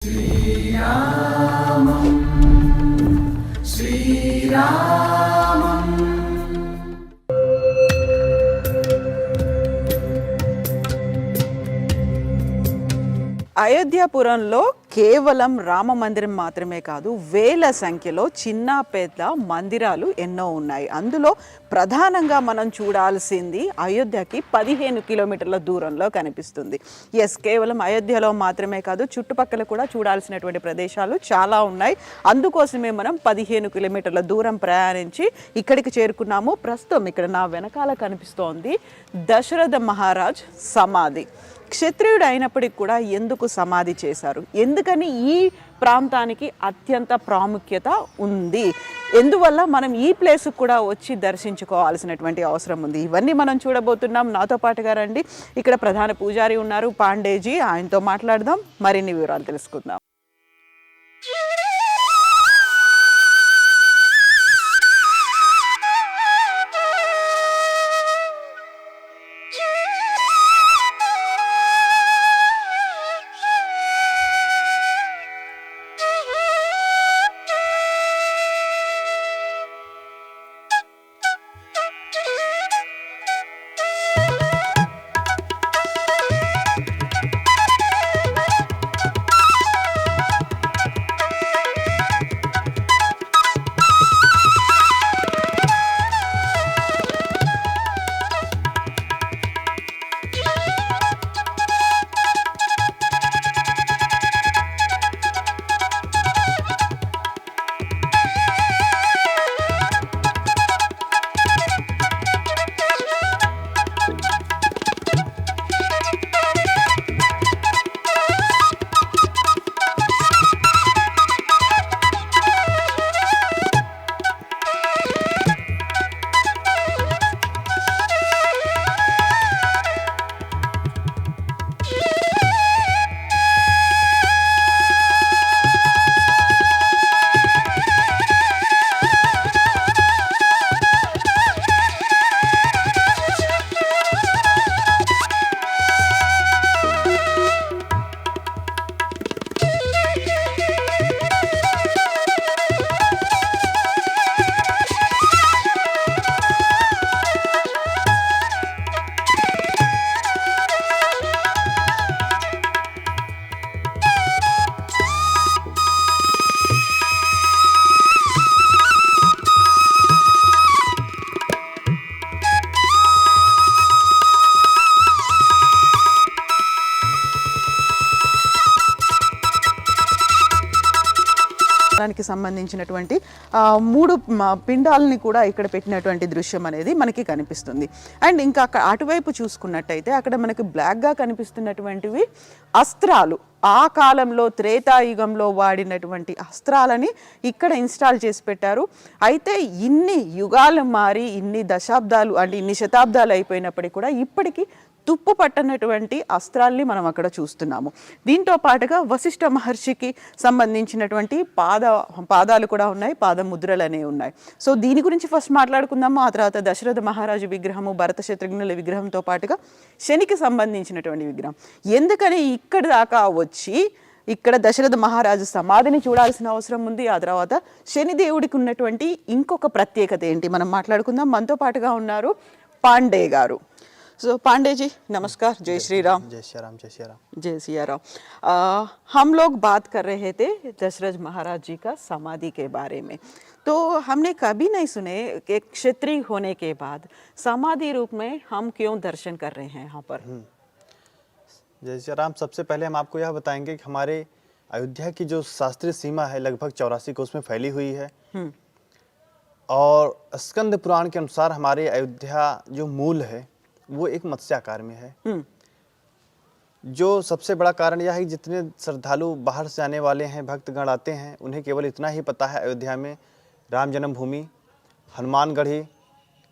श्रीरामं श्रीरामम् అయోధ్యాపురంలో కేవలం రామ మందిరం మాత్రమే కాదు, వేల సంఖ్యలో చిన్న పెద్ద మందిరాలు ఎన్నో ఉన్నాయి. అందులో ప్రధానంగా మనం చూడాల్సింది అయోధ్యకి 15 కిలోమీటర్ల దూరంలో కనిపిస్తుంది. కేవలం అయోధ్యలో మాత్రమే కాదు, చుట్టుపక్కల కూడా చూడాల్సినటువంటి ప్రదేశాలు చాలా ఉన్నాయి. అందుకోసమే మనం 15 కిలోమీటర్ల దూరం ప్రయాణించి ఇక్కడికి చేరుకున్నాము. ప్రస్తుతం ఇక్కడ నా వెనకాల కనిపిస్తోంది దశరథ మహారాజ్ సమాధి. క్షత్రియుడు అయినప్పటికి కూడా ఎందుకు సమాధి చేశారు, ఎందుకని ఈ ప్రాంతానికి అత్యంత ప్రాముఖ్యత ఉంది, ఎందువల్ల మనం ఈ ప్లేస్కి కూడా వచ్చి దర్శించుకోవాల్సినటువంటి అవసరం ఉంది, ఇవన్నీ మనం చూడబోతున్నాం. నాతో పాటుగా రండి. ఇక్కడ ప్రధాన పూజారి ఉన్నారు, పాండేజీ. ఆయనతో మాట్లాడదాం, మరిన్ని వివరాలు తెలుసుకుందాం. దానికి సంబంధించినటువంటి 3 పిండాలని కూడా ఇక్కడ పెట్టినటువంటి దృశ్యం అనేది మనకి కనిపిస్తుంది. అండ్ ఇంకా అక్కడ అటువైపు చూసుకున్నట్టయితే అక్కడ మనకి బ్లాక్గా కనిపిస్తున్నటువంటివి అస్త్రాలు. ఆ కాలంలో త్రేతాయుగంలో వాడినటువంటి అస్త్రాలని ఇక్కడ ఇన్స్టాల్ చేసి పెట్టారు. అయితే ఇన్ని యుగాలు మారి ఇన్ని దశాబ్దాలు అంటే ఇన్ని శతాబ్దాలు అయిపోయినప్పటికీ కూడా ఇప్పటికీ తుప్పు పట్టనటువంటి అస్త్రాల్ని మనం అక్కడ చూస్తున్నాము. దీంతో పాటుగా వశిష్ఠ మహర్షికి సంబంధించినటువంటి పాదాలు కూడా ఉన్నాయి, పాదముద్రలు అనేవి ఉన్నాయి. సో దీని గురించి ఫస్ట్ మాట్లాడుకుందాము. ఆ తర్వాత దశరథ మహారాజు విగ్రహము, భరత శత్రుఘ్నుల విగ్రహంతో పాటుగా శనికి సంబంధించినటువంటి విగ్రహం. ఎందుకని ఇక్కడ దాకా వచ్చి ఇక్కడ దశరథ మహారాజు సమాధిని చూడాల్సిన అవసరం ఉంది. ఆ తర్వాత శనిదేవుడికి ఉన్నటువంటి ఇంకొక ప్రత్యేకత ఏంటి మనం మాట్లాడుకుందాం. మనతో పాటుగా ఉన్నారు పాండే గారు. So पांडे जी नमस्कार, जय श्री राम। जय श्री राम। जय श्री राम। जय सिया राम। हम लोग बात कर रहे थे दशरथ महाराज जी का समाधि के बारे में। तो हमने कभी नहीं सुने कि क्षत्रिय होने के बाद समाधि रूप में हम क्यों दर्शन कर रहे हैं यहाँ पर। जय श्री राम। सबसे पहले हम आपको यह बताएंगे कि हमारे अयोध्या की जो शास्त्रीय सीमा है लगभग 84 कोस में फैली हुई है और स्कंद पुराण के अनुसार हमारे अयोध्या जो मूल है वो एक मत्स्य आकार में है। जो सबसे बड़ा कारण यह है कि जितने श्रद्धालु बाहर से आने वाले हैं, भक्तगण आते हैं, उन्हें केवल इतना ही पता है अयोध्या में राम जन्मभूमि, हनुमानगढ़ी,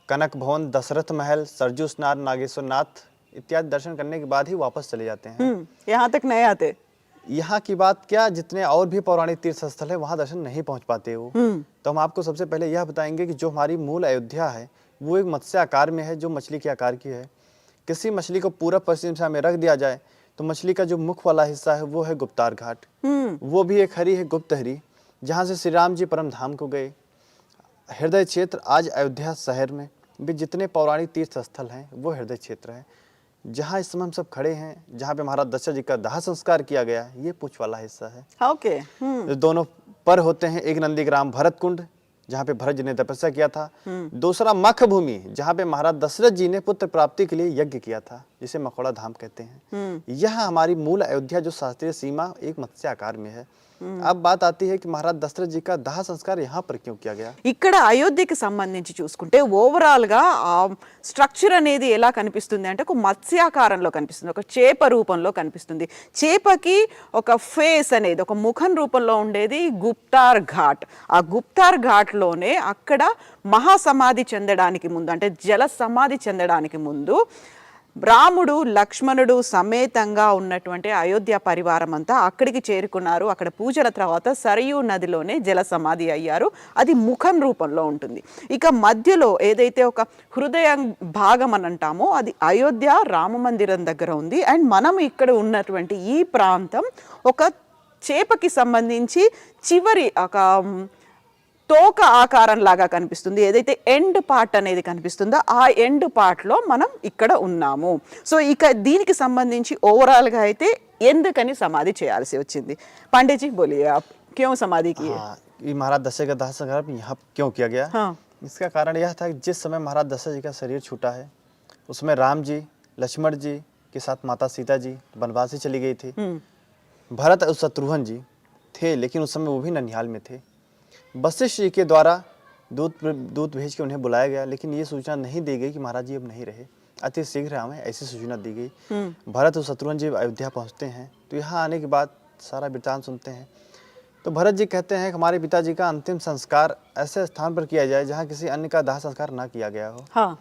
कनक भवन, दशरथ महल, सरजू स्नान, नागेश्वर नाथ इत्यादि दर्शन करने के बाद ही वापस चले जाते हैं। यहाँ तक नहीं आते। यहाँ की बात क्या, जितने और भी पौराणिक तीर्थ स्थल है वहाँ दर्शन नहीं पहुँच पाते वो। तो हम आपको सबसे पहले यह बताएंगे कि जो हमारी मूल अयोध्या है वो एक मत्स्य आकार में है, जो मछली के आकार की है। किसी मछली को पूरब पश्चिम दिशा में रख दिया जाए तो मछली का जो मुख वाला हिस्सा है वो है गुप्तार घाट। वो भी एक हरी है गुप्तहरी, जहाँ से श्री राम जी परम धाम को गए। हृदय क्षेत्र आज अयोध्या शहर में भी जितने पौराणिक तीर्थ स्थल हैं वो हृदय क्षेत्र है। जहाँ इस समय हम सब खड़े हैं, जहाँ पे महाराज दशरथ जी का दाह संस्कार किया गया है, ये पूछ वाला हिस्सा है। ओके। जो दोनों पर होते हैं, एक नंदीग्राम भरत कुंड जहाँ पे भरत जी ने तपस्या किया था, दूसरा मख भूमि जहाँ पे महाराज दशरथ जी ने पुत्र प्राप्ति के लिए यज्ञ किया था, जिसे मखौड़ा धाम कहते हैं। यह हमारी मूल अयोध्या जो शास्त्रीय सीमा एक मत्स्य आकार में है। अब बात आती है कि महाराज दशरथ जी का दाह संस्कार यहाँ पर क्यों किया गया। ఇక్కడ అయోధ్యకి సంబంధించి చూసుకుంటే ఓవరాల్ గా ఆ స్ట్రక్చర్ అనేది ఎలా కనిపిస్తుంది అంటే ఒక మత్స్యాకారంలో కనిపిస్తుంది, ఒక చేప రూపంలో కనిపిస్తుంది. చేపకి ఒక ఫేస్ అనేది ఒక ముఖం రూపంలో ఉండేది గుప్తార్ ఘాట్. ఆ గుప్తార్ ఘాట్ లోనే అక్కడ మహాసమాధి చెందడానికి ముందు అంటే జల సమాధి చెందడానికి ముందు రాముడు లక్ష్మణుడు సమేతంగా ఉన్నటువంటి అయోధ్య పరివారం అంతా అక్కడికి చేరుకున్నారు. అక్కడ పూజల తర్వాత సరయూ నదిలోనే జల సమాధి అయ్యారు. అది ముఖం రూపంలో ఉంటుంది. ఇక మధ్యలో ఏదైతే ఒక హృదయ భాగం అని అంటామో అది అయోధ్య రామ మందిరం దగ్గర ఉంది. అండ్ మనం ఇక్కడ ఉన్నటువంటి ఈ ప్రాంతం ఒక చేపకి సంబంధించి చివరి ఒక తోక ఆకారం లాగా కనిపిస్తుంది. ఏదైతే ఎండ్ పార్ట్ అనేది కనిపిస్తుందో ఆ ఎండ్ పార్ట్లో మనం ఇక్కడ ఉన్నాము. సో ఇక దీనికి సంబంధించి ఓవరాల్గా అయితే ఎందుకని సమాధి చేయాల్సి వచ్చింది? पांडे जी बोलिए आप क्यों समाधि की? ये महाराज दशरथ का दाह संस्कार यहाँ क्यों किया गया? हाँ। इसका कारण यह था कि जिस समय महाराज दशरथ जी का शरीर छूटा है, उसमें राम जी लक्ष्मण जी के साथ माता सीता जी वनवास से चली गई थी। भरत और शत्रुघ्न जी थे, लेकिन उस समय वो भी ननिहाल में थे। वशिष्ठ जी के द्वारा दूत भेज के उन्हें बुलाया गया, लेकिन ये सूचना नहीं दी गई कि महाराज जी अब नहीं रहे, अति शीघ्र आवे, ऐसी सूचना दी गई। भरत और शत्रुघ्न जी अयोध्या पहुंचते हैं, तो यहाँ आने के बाद सारा वृत्तांत सुनते हैं। तो भरत जी कहते हैं कि हमारे पिताजी का अंतिम संस्कार ऐसे स्थान पर किया जाए जहाँ किसी अन्य का दाह संस्कार ना किया गया हो। हाँ।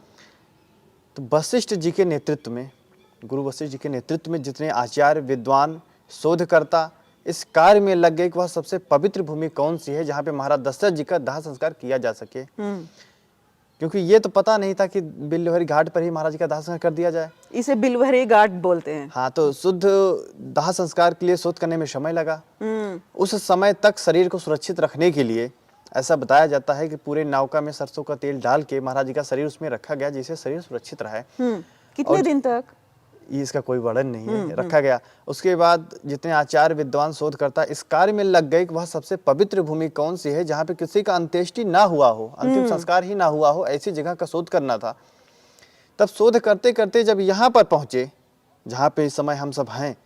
तो वशिष्ठ जी के नेतृत्व में, गुरु वशिष्ठ जी के नेतृत्व में जितने आचार्य विद्वान शोधकर्ता इस कार्य में लग गए कि वह सबसे पवित्र भूमि कौन सी है जहाँ पे महाराज दशरथ जी का दाह संस्कार किया जा सके। क्योंकि ये तो पता नहीं था कि बिल्वहरी घाट पर ही महाराज जी का दाह संस्कार कर दिया जाए। इसे बिल्वहरी घाट बोलते हैं। हाँ, तो शुद्ध दाह संस्कार के लिए शोध करने में समय लगा। उस समय तक शरीर को सुरक्षित रखने के लिए ऐसा बताया जाता है कि पूरे नौका में सरसों का तेल डाल के महाराज जी का शरीर उसमें रखा गया, जिससे शरीर सुरक्षित रहे। कितने दिन तक? ये इसका कोई वर्णन नहीं है, रखा गया। उसके बाद जितने आचार्य विद्वान शोधकर्ता इस कार्य में लग गए कि वह सबसे पवित्र भूमि कौन सी है जहाँ पे किसी का अंत्येष्टि ना हुआ हो, अंतिम संस्कार ही ना हुआ हो, ऐसी जगह का शोध करना था। तब शोध करते करते जब यहाँ पर पहुंचे जहाँ पे इस समय हम सब हैं,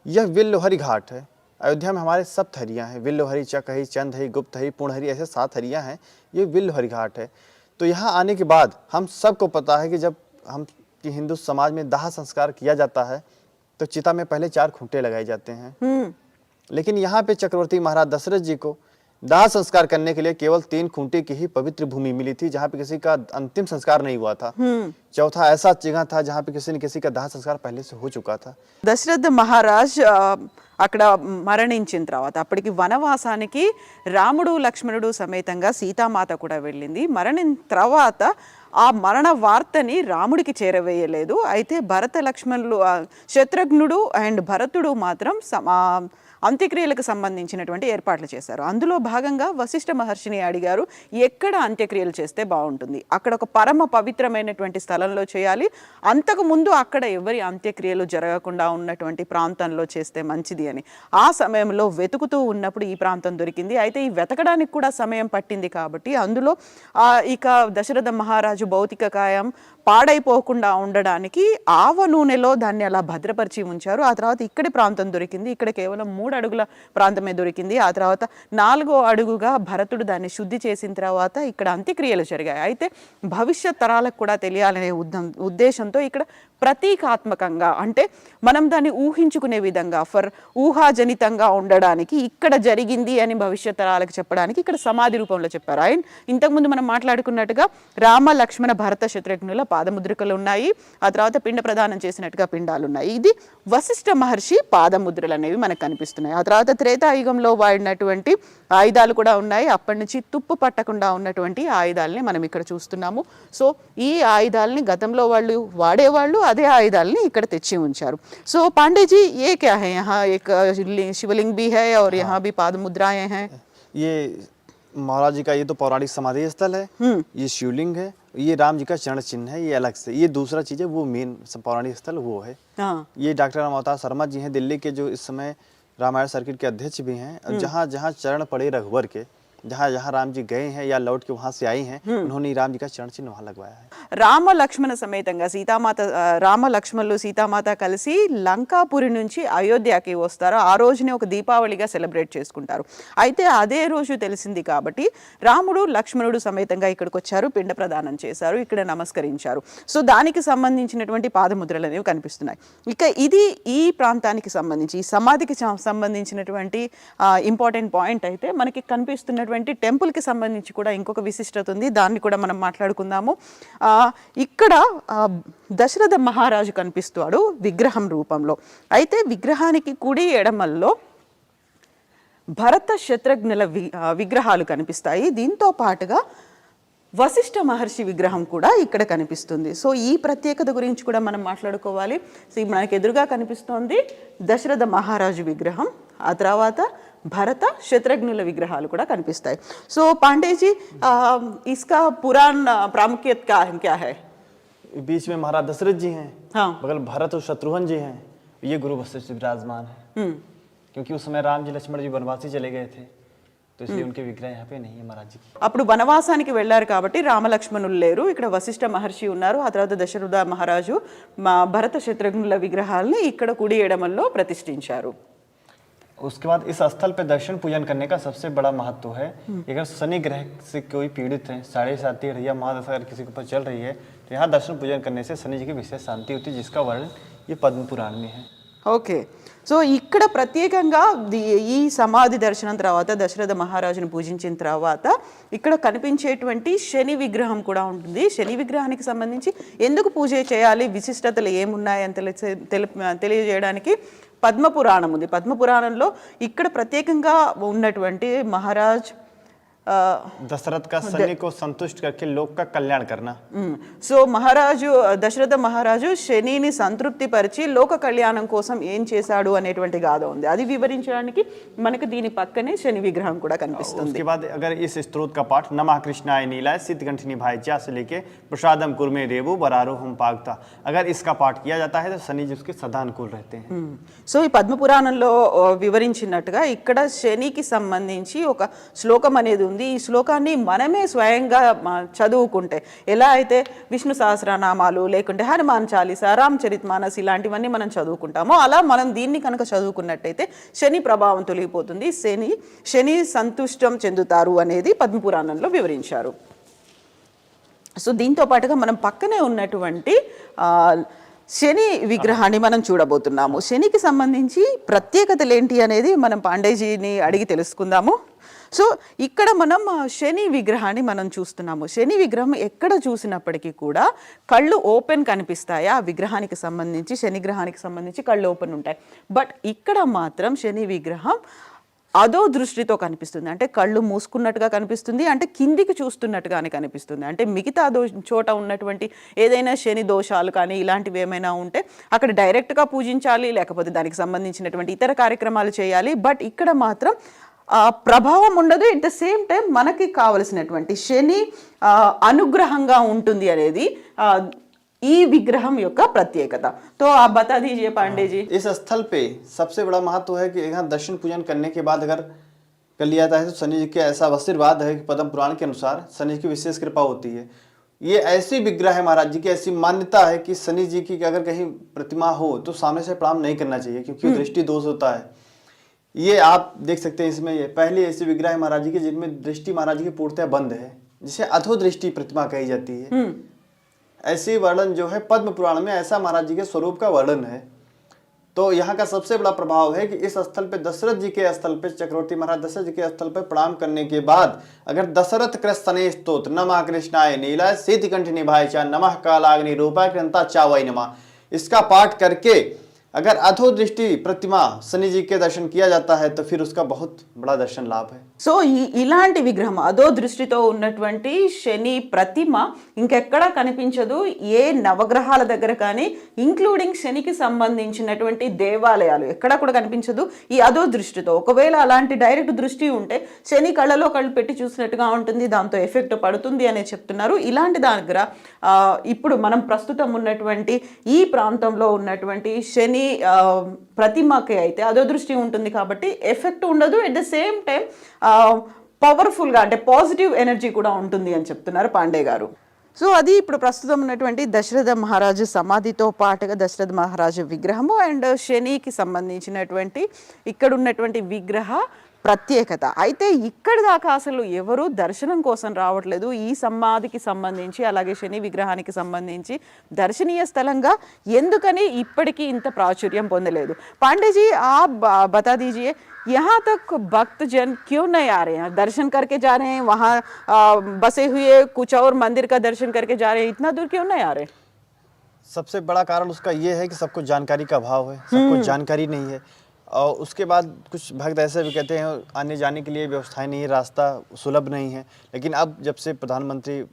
यह विल्लहरी घाट है। अयोध्या में हमारे सब हरियाँ हैं, विल्लहरी, चकहरी, चंदहरी, गुप्तहरी, पूर्णहरी, ऐसे 7 हरियाँ हैं। ये विल्लहरी घाट है। तो यहाँ आने के बाद हम सबको पता है कि जब हम कि हिंदू समाज में दाह संस्कार किया जाता है तो चिता में पहले 4 खूंटे लगाए जाते हैं। लेकिन यहाँ पे चक्रवर्ती महाराज दशरथ जी को दाह संस्कार करने के लिए केवल 3 खूंटे की ही पवित्र भूमि मिली थी, जहाँ पे किसी का अंतिम संस्कार नहीं हुआ था। चौथा ऐसा जगह था जहाँ पे किसी न किसी का दाह संस्कार पहले से हो चुका था। దశరథ మహారాజ్ అక్కడ మరణించిన తర్వాత అప్పటికి వనవాసానికి రాముడు లక్ష్మణుడు సమేతంగా సీతామాత కూడా వెళ్ళింది. మరణించిన తర్వాత ఆ మరణ వార్తని రాముడికి చేరవేయలేదు. అయితే భరత లక్ష్మణులు శత్రుఘ్నుడు అండ్ భరతుడు మాత్రం అంత్యక్రియలకు సంబంధించినటువంటి ఏర్పాట్లు చేశారు. అందులో భాగంగా వశిష్ఠ మహర్షిని అడిగారు, ఎక్కడ అంత్యక్రియలు చేస్తే బాగుంటుంది, అక్కడ ఒక పరమ పవిత్రమైనటువంటి స్థలంలో చేయాలి, అంతకు ముందు అక్కడ ఎవరి అంత్యక్రియలు జరగకుండా ఉన్నటువంటి ప్రాంతంలో చేస్తే మంచిది అని. ఆ సమయంలో వెతుకుతూ ఉన్నప్పుడు ఈ ప్రాంతం దొరికింది. అయితే ఈ వెతకడానికి కూడా సమయం పట్టింది కాబట్టి అందులో ఇక దశరథ మహారాజు భౌతిక కాయం పాడైపోకుండా ఉండడానికి ఆవ నూనెలో దాన్ని అలా భద్రపరిచి ఉంచారు. ఆ తర్వాత ఇక్కడి ప్రాంతం దొరికింది. ఇక్కడ కేవలం 3 అడుగుల ప్రాంతమే దొరికింది. ఆ తర్వాత 4వ అడుగుగా భరతుడు దాన్ని శుద్ధి చేసిన తర్వాత ఇక్కడ అంత్యక్రియలు జరిగాయి. అయితే భవిష్యత్ తరాలకు కూడా తెలియాలనే ఉద్దేశంతో ఇక్కడ ప్రతీకాత్మకంగా అంటే మనం దాన్ని ఊహించుకునే విధంగా ఊహాజనితంగా ఉండడానికి ఇక్కడ జరిగింది అని భవిష్యత్ తరాలకు చెప్పడానికి ఇక్కడ సమాధి రూపంలో చెప్పారు. అండ్ ఇంతకుముందు మనం మాట్లాడుకున్నట్టుగా రామ లక్ష్మణ భరత శత్రుఘ్నుల పాదముద్రికలు ఉన్నాయి. ఆ తర్వాత పిండ ప్రదానం చేసినట్టుగా పిండాలు ఉన్నాయి. ఇది వశిష్ఠ మహర్షి పాదముద్రలు అనేవి మనకు కనిపిస్తున్నాయి. ఆ తర్వాత త్రేతాయుగంలో వాడినటువంటి ఆయుధాలు కూడా ఉన్నాయి. అప్పటి నుంచి తుప్పు పట్టకుండా ఉన్నటువంటి ఆయుధాలని మనం ఇక్కడ చూస్తున్నాము. సో ఈ ఆయుధాలని గతంలో వాళ్ళు వాడేవాళ్ళు, అదే ఆయుధాలని ఇక్కడ తెచ్చి ఉంచారు. సో పాండేజీ ये क्या है यहाँ एक शिवलिंग भी है और यहाँ भी पाद मुद्राएं हैं. ये महाराज जी का ये तो पौराणिक समाधि स्थल है, ये शिवलिंग है, ये राम जी का चरण चिन्ह है, ये अलग से, ये दूसरा चीज है, वो मेन पौराणिक स्थल वो है. हाँ. ये डॉक्टर राम अवतार शर्मा जी हैं, दिल्ली के जो इस समय रामायण सर्किट के अध्यक्ष भी हैं. जहाँ जहाँ चरण पड़े रघुवर के, जहाँ जहाँ राम जी गए हैं या लौट के वहां से आई हैं, उन्होंने राम जी का चरण चिन्ह वहां लगवाया है. రామ లక్ష్మణ సమేతంగా సీతామాత రామ లక్ష్మణులు సీతామాత కలిసి లంకాపురి నుంచి అయోధ్యకి వస్తారు. ఆ రోజునే ఒక దీపావళిగా సెలబ్రేట్ చేసుకుంటారు. అయితే అదే రోజు తెలిసింది కాబట్టి రాముడు లక్ష్మణుడు సమేతంగా ఇక్కడికి వచ్చారు, పిండ ప్రదానం చేశారు, ఇక్కడ నమస్కరించారు. సో దానికి సంబంధించినటువంటి పాదముద్రలు అనేవి కనిపిస్తున్నాయి. ఇక ఇది ఈ ప్రాంతానికి సంబంధించి ఈ సమాధికి సంబంధించినటువంటి ఇంపార్టెంట్ పాయింట్. అయితే మనకి కనిపిస్తున్నటువంటి టెంపుల్కి సంబంధించి కూడా ఇంకొక విశిష్టత ఉంది, దాన్ని కూడా మనం మాట్లాడుకుందాము. ఇక్కడ దశరథ మహారాజు కనిపిస్తాడు విగ్రహం రూపంలో. అయితే విగ్రహానికి కుడి ఎడమల్లో భరత శత్రుఘ్నుల విగ్రహాలు కనిపిస్తాయి. దీంతో పాటుగా వశిష్ఠ మహర్షి విగ్రహం కూడా ఇక్కడ కనిపిస్తుంది. సో ఈ ప్రత్యేకత గురించి కూడా మనం మాట్లాడుకోవాలి. సో మనకి ఎదురుగా కనిపిస్తోంది దశరథ మహారాజు విగ్రహం, ఆ తర్వాత భరత శత్రుఘ్నుల విగ్రహాలు కూడా కనిపిస్తాయి. సో పాండేజీ इसका पुराण प्रामुख्यत क्या है? बीच में महाराज दशरथ जी हैं, हाँ. बगल भरत और शत्रुघ्न जी हैं, ये गुरु वशिष्ठ विराजमान है. क्योंकि उस समय राम जी लक्ष्मण जी वनवासी चले गए थे, तो इसलिए उनके विग्रह यहाँ पे नहीं है महाराज जी. అప్పుడు వనవాసానికి వెళ్ళారు కాబట్టి రామలక్ష్మణులు లేరు, ఇక్కడ వశిష్ఠ మహర్షి ఉన్నారు. ఆ తర్వాత దశరథ మహారాజు భరత శత్రుఘ్నుల విగ్రహాలని ఇక్కడ కుడి ఎడమల్లో ప్రతిష్ఠించారు. उसके बाद इस स्थल पे दर्शन पूजन करने का सबसे बड़ा महत्व है. अगर शनि ग्रह से कोई पीड़ित है, 7.5 या महादशा अगर किसी के ऊपर चल रही है, तो यहाँ दर्शन पूजन करने से शनि जी की विशेष शांति होती है, जिसका वर्णन ये पद्म पुराण में है. ఓకే. సో ఇక్కడ ప్రత్యేకంగా ఈ సమాధి దర్శనం తర్వాత దశరథ మహారాజును పూజించిన తర్వాత ఇక్కడ కనిపించేటువంటి శని విగ్రహం కూడా ఉంటుంది. శని విగ్రహానికి సంబంధించి ఎందుకు పూజ చేయాలి, విశిష్టతలు ఏమున్నాయని తెలియజేయడానికి పద్మపురాణం ఉంది. పద్మపురాణంలో ఇక్కడ ప్రత్యేకంగా ఉన్నటువంటి మహారాజ్ दशरथ का शनि को संतुष्ट करके लोक का कल्याण करना. సో మహారాజు దశరథ మహారాజు శనిని సంతృప్తి పరిచి లోక కళ్యాణం కోసం ఏం చేశాడు అనేటువంటి గాథ ఉంది. అది వివరించడానికి మనకు దీని పక్కనే శని విగ్రహం కూడా కనిపిస్తుంది. उसके बाद अगर इस स्तोत्र का पाठ नमः कृष्णाय नीलाय सिद्धकंठिनी भाईचा से लेके प्रसादम कुर्मे रेवु बरारो हम पागता, अगर इसका पाठ किया जाता है तो शनि जी उसके सदा अनुकूल रहते हैं. సో ఈ పద్మపురాణంలో వివరించినట్టుగా ఇక్కడ శనికి సంబంధించి ఒక శ్లోకం అనేది ఉంది. ఈ శ్లోకాన్ని మనమే స్వయంగా చదువుకుంటే, ఎలా అయితే విష్ణు సహస్రనామాలు లేకుంటే హనుమాన్ చాలీసా, రామచరిత్ మానస్ ఇలాంటివన్నీ మనం చదువుకుంటామో, అలా మనం దీన్ని కనుక చదువుకున్నట్టయితే శని ప్రభావం తొలగిపోతుంది, శని సంతుష్టం చెందుతారు అనేది పద్మపురాణంలో వివరించారు. సో దీంతో పాటుగా మనం పక్కనే ఉన్నటువంటి శని విగ్రహాన్ని మనం చూడబోతున్నాము. శనికి సంబంధించి ప్రత్యేకతలు ఏంటి అనేది మనం పాండేజీని అడిగి తెలుసుకుందాము. సో ఇక్కడ మనం శని విగ్రహాన్ని మనం చూస్తున్నాము. శని విగ్రహం ఎక్కడ చూసినప్పటికీ కూడా కళ్ళు ఓపెన్ కనిపిస్తాయి. ఆ విగ్రహానికి సంబంధించి శని గ్రహానికి సంబంధించి కళ్ళు ఓపెన్ ఉంటాయి. బట్ ఇక్కడ మాత్రం శని విగ్రహం అదో దృష్టితో కనిపిస్తుంది. అంటే కళ్ళు మూసుకున్నట్టుగా కనిపిస్తుంది, అంటే కిందికి చూస్తున్నట్టుగానే కనిపిస్తుంది. అంటే మిగతా చోట ఉన్నటువంటి ఏదైనా శని దోషాలు కానీ ఇలాంటివి ఏమైనా ఉంటే అక్కడ డైరెక్ట్గా పూజించాలి, లేకపోతే దానికి సంబంధించినటువంటి ఇతర కార్యక్రమాలు చేయాలి. బట్ ఇక్కడ మాత్రం ప్రభావం ఉండదు. ఎట్ ద సేమ్ టైం మనకి కావలసినటువంటి శని అనుగ్రహంగా ఉంటుంది అనేది ఈ విగ్రహం యొక్క ప్రత్యేకత. तो आप बता दीजिए पांडे जी. इस स्थल पे सबसे बड़ा महत्व है कि यहाँ दर्शन पूजन करने के बाद अगर कर लिया जाता है तो शनि जी के ऐसा आशीर्वाद है कि पद्म पुराण के अनुसार शनि जी की विशेष कृपा होती है. ये ऐसी विग्रह है महाराज जी की, ऐसी मान्यता है कि शनि जी की अगर कहीं प्रतिमा हो तो सामने से प्रणाम नहीं करना चाहिए, क्योंकि दृष्टि दोष होता है. ये आप देख सकते हैं. इसमें ये पहली ऐसी विग्रह है महाराज जी की जिनमें दृष्टि महाराज जी की पूर्णतः बंद है, जिसे अधो दृष्टि प्रतिमा कही जाती है. ऐसी वर्णन जो है पद्म पुराण में ऐसा महाराज जी के स्वरूप का वर्णन है. तो यहाँ का सबसे बड़ा प्रभाव है कि इस स्थल पे दशरथ जी के स्थल पे चक्रवर्ती महाराज दशरथ जी के स्थल पे प्रणाम करने के बाद अगर दशरथ कृष्ण स्तोत्र नमः कृष्णाय नीलाय सिद्धकंठिनी भाईचा नमः कालाग्नि रूपाय कृंता चावै नमः, इसका पाठ करके अगर अधो दृष्टि प्रतिमा शनि जी के दर्शन किया जाता है तो फिर उसका बहुत बड़ा दर्शन लाभ है। సో ఇలాంటి విగ్రహం అదో దృష్టితో ఉన్నటువంటి శని ప్రతిమ ఇంకెక్కడా కనిపించదు ఏ నవగ్రహాల దగ్గర కానీ, ఇంక్లూడింగ్ శనికి సంబంధించినటువంటి దేవాలయాలు ఎక్కడా కూడా కనిపించదు ఈ అదో దృష్టితో. ఒకవేళ అలాంటి డైరెక్ట్ దృష్టి ఉంటే శని కళ్ళలో కళ్ళు పెట్టి చూసినట్టుగా ఉంటుంది, దాంతో ఎఫెక్ట్ పడుతుంది అనే చెప్తున్నారు. ఇలాంటి దగ్గర ఇప్పుడు మనం ప్రస్తుతం ఉన్నటువంటి ఈ ప్రాంతంలో ఉన్నటువంటి శని ప్రతిమకి అయితే అదో దృష్టి ఉంటుంది కాబట్టి ఎఫెక్ట్ ఉండదు. ఎట్ ద సేమ్ టైం పవర్ఫుల్గా అంటే పాజిటివ్ ఎనర్జీ కూడా ఉంటుంది అని చెప్తున్నారు పాండే గారు. సో అది ఇప్పుడు ప్రస్తుతం ఉన్నటువంటి దశరథ మహారాజు సమాధితో పాటుగా దశరథ మహారాజు విగ్రహము అండ్ శనికి సంబంధించినటువంటి ఇక్కడ ఉన్నటువంటి విగ్రహ ప్రత్యేకత. అయితే ఇక్కడి దాకా అసలు ఎవరు దర్శనం కోసం రావట్లేదు. ఈ సమాధికి సంబంధించి అలాగే శని విగ్రహానికి సంబంధించి దర్శనీయ స్థలంగా ఎందుకని ఇప్పటికీ ఇంత ప్రాచుర్యం పొందలేదు? पांडे आप बता दीजिए यहाँ तक भक्तजन क्यों नहीं आ रहे हैं? दर्शन करके जा रहे हैं, वहाँ बसे हुए कुछ और मंदिर का दर्शन करके जा रहे हैं, इतना दूर क्यों नहीं आ रहे? सबसे बड़ा कारण उसका ये है कि सबको जानकारी का अभाव है, सबको जानकारी नहीं है। और उसके बाद कुछ भक्त ऐसे भी कहते हैं आने जाने के लिए व्यवस्थाएं नहीं है, रास्ता सुलभ नहीं है। लेकिन अब जब से प्रधानमंत्री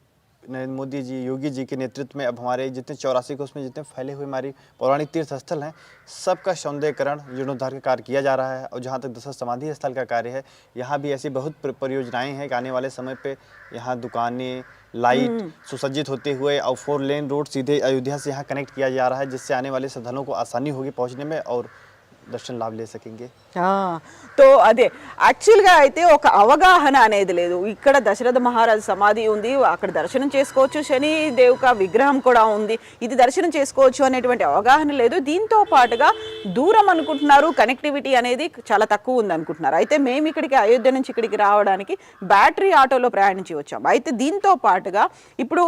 नरेंद्र मोदी जी, योगी जी के नेतृत्व में अब हमारे जितने 84 कोस में जितने फैले हुए हमारी पौराणिक तीर्थ स्थल हैं, सबका सौंदर्यकरण जीर्णोद्धार का कार्य किया जा रहा है। और जहाँ तक दशरथ समाधि स्थल का कार्य है, यहाँ भी ऐसी बहुत परियोजनाएं हैं कि आने वाले समय पे यहाँ दुकानें, लाइट सुसज्जित होते हुए और 4 लेन रोड सीधे अयोध्या से यहाँ कनेक्ट किया जा रहा है, जिससे आने वाले श्रद्धालुओं को आसानी होगी पहुँचने में और దర్శన లాభ లే సకేంగే. తో అదే యాక్చువల్గా అయితే ఒక అవగాహన అనేది లేదు. ఇక్కడ దశరథ మహారాజు సమాధి ఉంది, అక్కడ దర్శనం చేసుకోవచ్చు, శని దేవుక విగ్రహం కూడా ఉంది, ఇది దర్శనం చేసుకోవచ్చు అనేటువంటి అవగాహన లేదు. దీంతో పాటుగా దూరం అనుకుంటున్నారు, కనెక్టివిటీ అనేది చాలా తక్కువ ఉంది అనుకుంటున్నారు. అయితే మేము ఇక్కడికి అయోధ్య నుంచి ఇక్కడికి రావడానికి బ్యాటరీ ఆటోలో ప్రయాణించి వచ్చాం. అయితే దీంతో పాటుగా ఇప్పుడు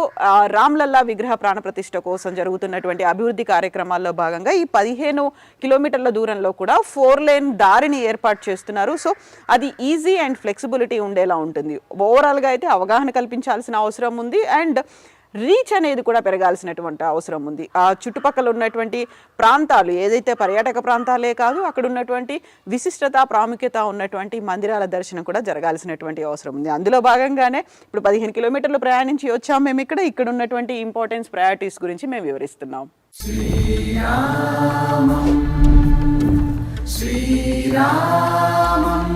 రామ్లల్లా విగ్రహ ప్రాణప్రతిష్ఠ కోసం జరుగుతున్నటువంటి అభివృద్ధి కార్యక్రమాల్లో భాగంగా ఈ 15 కిలోమీటర్ల దూరంలో కూడా 4 లేన్ దారిని ఏర్పాటు చేస్తున్నారు. సో అది ఈజీ అండ్ ఫ్లెక్సిబిలిటీ ఉండేలా ఉంటుంది. ఓవరాల్గా అయితే అవగాహన కల్పించాల్సిన అవసరం ఉంది అండ్ రీచ్ అనేది కూడా పెరగాల్సినటువంటి అవసరం ఉంది. ఆ చుట్టుపక్కల ఉన్నటువంటి ప్రాంతాలు ఏదైతే పర్యాటక ప్రాంతాలే కాదు, అక్కడ ఉన్నటువంటి విశిష్టత ప్రాముఖ్యత ఉన్నటువంటి మందిరాల దర్శనం కూడా జరగాల్సినటువంటి అవసరం ఉంది. అందులో భాగంగానే ఇప్పుడు 15 కిలోమీటర్లు ప్రయాణించి వచ్చాం మేము. ఇక్కడ ఉన్నటువంటి ఇంపార్టెన్స్ ప్రయారిటీస్ గురించి మేము వివరిస్తున్నాం. శ్రీరామం